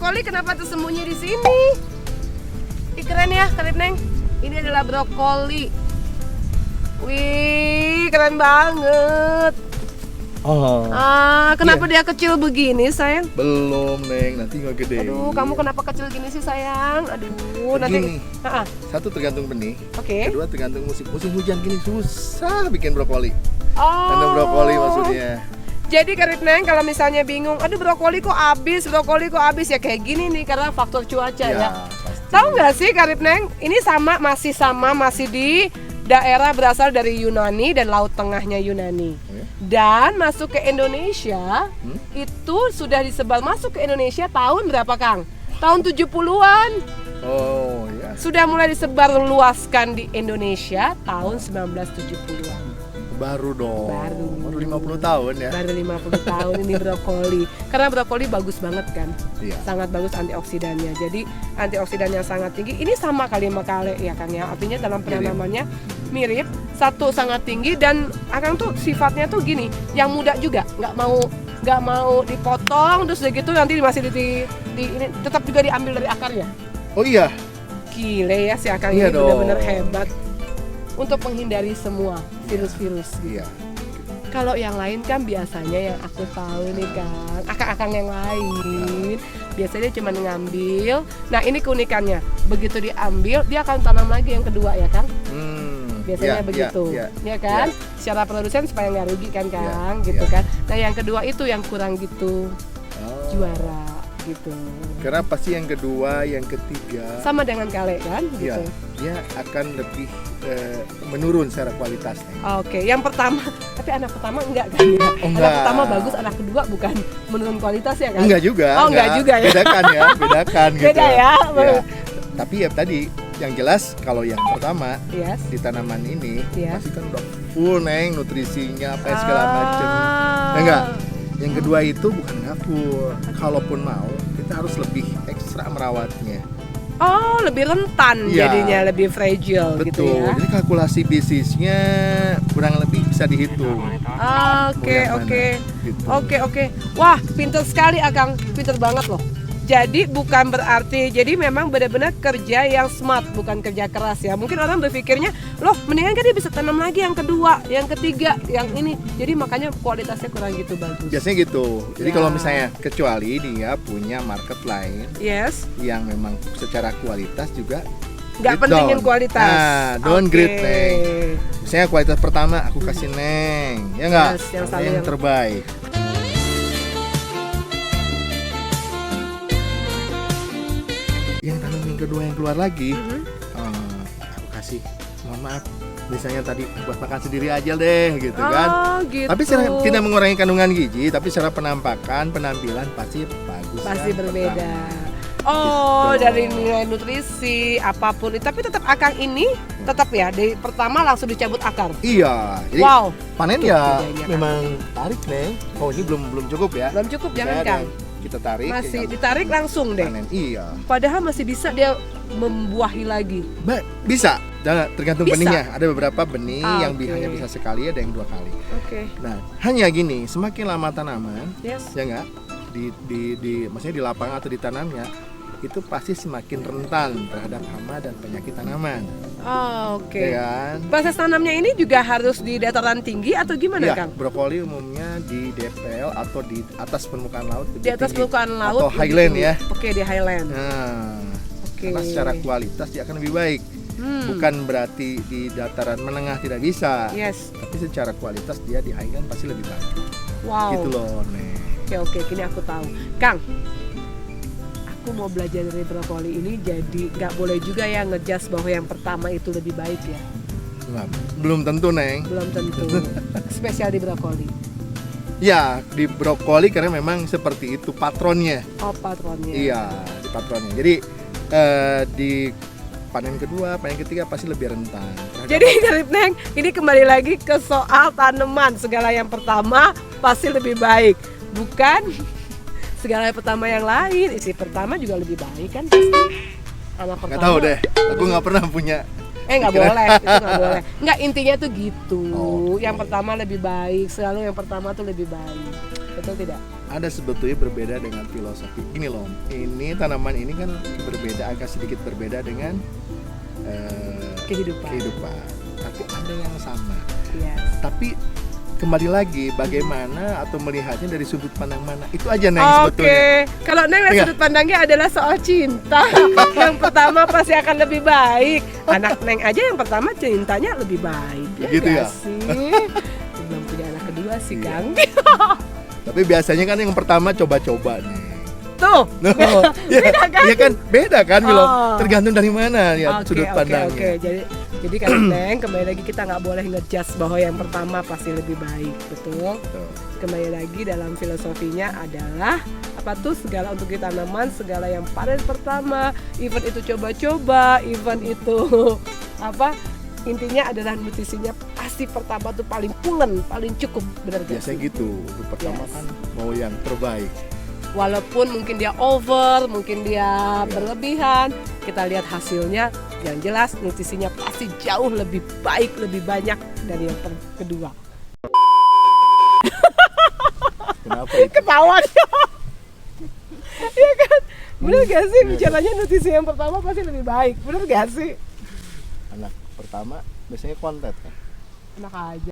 brokoli kenapa tersembunyi di sini? Ih, keren ya, keren Neng. Ini adalah brokoli. Wih, keren banget. Oh. Kenapa dia kecil begini, sayang? Belum, Neng. Nanti nggak gede. Aduh, kamu kenapa kecil gini sih, sayang? Aduh, Begini. nanti. Satu tergantung benih. Oke. Kedua tergantung musim. Musim hujan gini susah bikin brokoli. Oh. Tanam brokoli maksudnya. Jadi Karib Neng, kalau misalnya bingung, aduh brokoli kok habis ya kayak gini nih karena faktor cuaca ya. Pasti. Tahu nggak sih Karib Neng, ini masih di daerah berasal dari Yunani dan laut tengahnya Yunani. Dan masuk ke Indonesia, itu sudah disebar masuk ke Indonesia tahun berapa Kang? Tahun 70-an. Oh ya. Sudah mulai disebar luaskan di Indonesia tahun 1970-an. Baru dong. Baru 50 tahun ya. Baru 50 tahun ini brokoli. Karena brokoli bagus banget kan. Iya. Sangat bagus antioksidannya. Jadi antioksidannya sangat tinggi. Ini sama kali sama kale ya Kang ya. Artinya dalam penanamannya mirip. Satu sangat tinggi dan Akang tuh sifatnya tuh gini, yang muda juga, nggak mau dipotong terus begitu nanti masih ini tetap juga diambil dari akarnya. Oh iya. Gile ya si Akang Iya ini dong. benar-benar hebat untuk menghindari semua virus-virus gitu. Iya. Kalau yang lain kan biasanya yang aku tahu nih kan, akang-akang yang lain biasanya cuma ngambil. Nah ini keunikannya, begitu diambil dia akan tanam lagi yang kedua ya Kang. Biasanya begitu, ya kan? Secara produsen supaya nggak rugi kan Kang, gitu kan. Nah yang kedua itu yang kurang gitu, juara gitu. Karena pasti yang kedua, yang ketiga sama dengan kale kan, gitu. Dia akan lebih menurun secara kualitasnya. Oke, yang pertama, tapi anak pertama enggak kan ya? Enggak. Anak pertama bagus, anak kedua bukan menurun kualitas ya kan? Enggak juga. Oh, enggak juga ya. Bedakan gitu. Beda ya. Tapi ya tadi yang jelas kalau yang pertama di tanaman ini pasti kan udah full Neng nutrisinya apa segala macam. Ya enggak? Yang kedua itu bukan nggak full. Kalaupun mau kita harus lebih ekstra merawatnya. Oh, lebih rentan jadinya, lebih fragile. Betul. Gitu ya. Jadi kalkulasi bisnisnya kurang lebih bisa dihitung. Oke. Wah, pinter sekali Akang, pinter banget loh. Jadi bukan berarti, jadi memang benar-benar kerja yang smart, bukan kerja keras ya. Mungkin orang berpikirnya, loh mendingan kan dia bisa tanam lagi yang kedua, yang ketiga, yang ini. Jadi makanya kualitasnya kurang gitu bagus. Biasanya gitu. Jadi kalau misalnya kecuali dia punya market lain, yang memang secara kualitas juga nggak pentingin kualitas. Nah, downgrade Neng. Misalnya kualitas pertama aku kasih Neng, ya nggak? Yang terbaik. Yang tanam yang kedua yang keluar lagi, aku kasih, mohon maaf, misalnya tadi buat makan sendiri aja deh, gitu kan. Gitu. Tapi tidak mengurangi kandungan gizi, tapi secara penampakan, penampilan pasti bagus. Pasti kan, berbeda. Gitu. Dari nilai nutrisi apapun, tapi tetap Akang ini tetap ya dari pertama langsung dicabut akar. Iya. Jadi panen ya memang tarik Neng. Oh ini belum cukup ya? Belum cukup, jangan Kang. Kita tarik. Masih ditarik langsung deh. Panen. Iya. Padahal masih bisa dia membuahi lagi. Bisa. Tergantung benihnya. Ada beberapa benih yang hanya bisa sekali, ada yang 2 kali. Nah, hanya gini, semakin lama tanaman, ya nggak, maksudnya di lapangan atau di tanamnya, itu pasti semakin rentan terhadap hama dan penyakit tanaman. Ya kan? Proses tanamnya ini juga harus di dataran tinggi atau gimana Kang? Brokoli umumnya di DPL atau di atas permukaan laut. Di atas permukaan laut atau highland ya. Di highland. Nah, karena secara kualitas dia akan lebih baik. Bukan berarti di dataran menengah tidak bisa. Tapi secara kualitas dia di highland pasti lebih baik. Gitu loh, Nek. Oke, kini aku tahu. Kang, aku mau belajar dari brokoli ini, jadi nggak boleh juga ya ngejudge bahwa yang pertama itu lebih baik ya? Belum tentu Neng. Belum tentu. Spesial di brokoli. Ya, di brokoli karena memang seperti itu patronnya. Patronnya. Iya, di patronnya. Jadi di panen kedua, panen ketiga pasti lebih rentan. Jadi Karib Neng, ini kembali lagi ke soal tanaman. Segala yang pertama pasti lebih baik, bukan segala yang pertama yang lain. Isi pertama juga lebih baik kan pasti. Nggak tahu deh, aku nggak pernah punya. Nggak boleh, itu nggak boleh. Nggak, intinya tuh gitu. Yang pertama lebih baik, selalu yang pertama tuh lebih baik. betul tidak? Ada sebetulnya berbeda dengan filosofi. Gini loh, ini tanaman ini kan berbeda, agak sedikit berbeda dengan kehidupan. Tapi ada yang sama. Yes. Tapi kembali lagi bagaimana atau melihatnya dari sudut pandang mana, itu aja Neng sebetulnya. Oke, kalau Neng sudut pandangnya adalah soal cinta. Yang pertama pasti akan lebih baik. Anak Neng aja yang pertama cintanya lebih baik. Gitu ya? Sih? Belum punya anak kedua sih Kang. Tapi biasanya kan yang pertama coba-coba nih. Tuh, beda kan? Iya kan, beda kan Milo. Tergantung dari mana ya sudut pandangnya. Oke. Jadi kalau Neng, kembali lagi kita nggak boleh ngejudge bahwa yang pertama pasti lebih baik, betul? Kembali lagi dalam filosofinya adalah apa tuh, segala untuk di tanaman, segala yang panen pertama, even itu coba-coba, even itu apa, intinya adalah nutrisinya pasti pertama tuh paling pulen, paling cukup, benar gak? Biasanya gitu, untuk pertama kan mau yang terbaik. Walaupun mungkin dia over, mungkin dia berlebihan, kita lihat hasilnya, yang jelas nutrisinya pasti jauh lebih baik, lebih banyak dari yang kedua. Kenapa itu? Ketawa ya kan? Bener gak sih, bicaranya nutrisi yang pertama pasti lebih baik, bener gak sih? Anak pertama biasanya kontet kan? Enak aja.